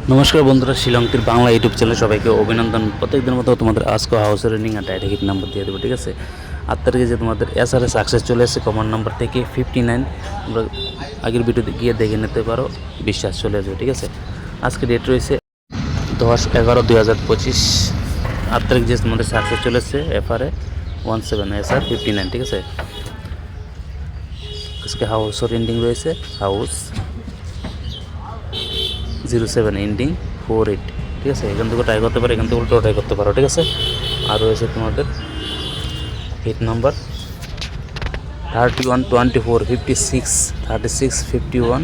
নমস্কার বন্ধুরা, শিলংটির বাংলা ইউটিউব চ্যানেলে সবাইকে অভিনন্দন। প্রত্যেকদিনের মতো তোমাদের আজকে হাউস রেনিং আর ডাইরেক্ট হিট নাম্বার দিয়ে দেবো, ঠিক আছে। 8 তারিখে যে তোমাদের SRA সাকসেস চলে এসেছে কমন নাম্বার থেকে 59। তোমরা আগের ভিডিওতে গিয়ে দেখে নিতে পারো, বিশ্বাস চলে আসবে, ঠিক আছে। আজকে ডেট রয়েছে 10/11/2025। 8 তারিখ যে তোমাদের সাকসেস চলে এসেছে FRA 17 SR 59, ঠিক আছে। আজকে হাউসের এন্ডিং রয়েছে হাউস 07 এন্ডিং 48, ঠিক আছে। এখান থেকে ট্রাই করতে পারো, এখান থেকে উল্টো ট্রাই করতে পারো, ঠিক আছে। আর রয়েছে তোমাদের হিট নাম্বার 31 24 56 36 51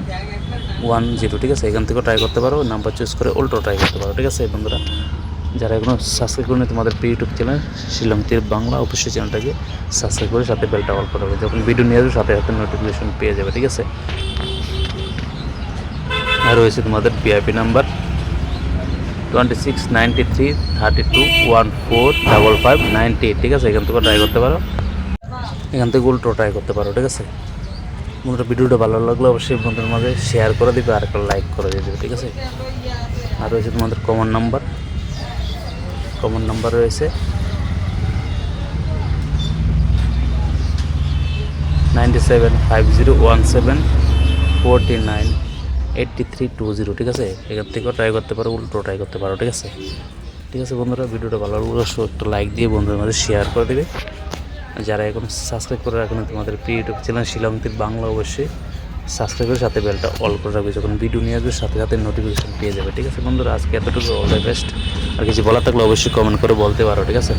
10, ঠিক আছে। এখান থেকে ট্রাই করতে পারো, নাম্বার চুজ করে উল্টো ট্রাই করতে পারো, ঠিক আছে বন্ধুরা। যারা এখনও সাবস্ক্রাইব করেনি তোমাদের ইউটিউব চ্যানেল শিলংটির বাংলা অবশ্যই চ্যানেলটাকে সাবস্ক্রাইব করে সাথে বেলটা অল করে দেবে, যখন ভিডিও নিয়ে আসবে সাথে সাথে নোটিফিকেশন পেয়ে যাবে, ঠিক আছে। আর রয়েছে তোমাদের VIP নাম্বার 26 93 32 14 55 98, ঠিক আছে। এখান থেকে ট্রাই করতে পারো, এখান থেকে উল্টো ট্রাই করতে পারো, ঠিক আছে বন্ধুরা। ভিডিওটা ভালো লাগলে অবশ্যই বন্ধুদের মাঝে শেয়ার করে দিবে আর একটা লাইক করে দিয়ে দেবে, ঠিক আছে। আর রয়েছে তোমাদের কমন নাম্বার রয়েছে 97 50 17 49 83 20, ঠিক আছে। এখান থেকেও ট্রাই করতে পারো, উল্টো ট্রাই করতে পারো, ঠিক আছে। ঠিক আছে বন্ধুরা, ভিডিওটা ভালো লাগলে একটু লাইক দিয়ে বন্ধুদের মাঝে শেয়ার করে দেবে। যারা এখন সাবস্ক্রাইব করে রাখেন তোমাদের ইউটিউব চ্যানেল শিলংটির বাংলা অবশ্যই সাবস্ক্রাইব করে সাথে বেলটা অল করে রাখবে, যখন ভিডিও নিয়ে আসবে সাথে সাথে নোটিফিকেশন পেয়ে যাবে, ঠিক আছে বন্ধুরা। আজকে এতটুকু, অল দ্য বেস্ট। আর কিছু বলার থাকলে অবশ্যই কমেন্ট করে বলতে পারো, ঠিক আছে।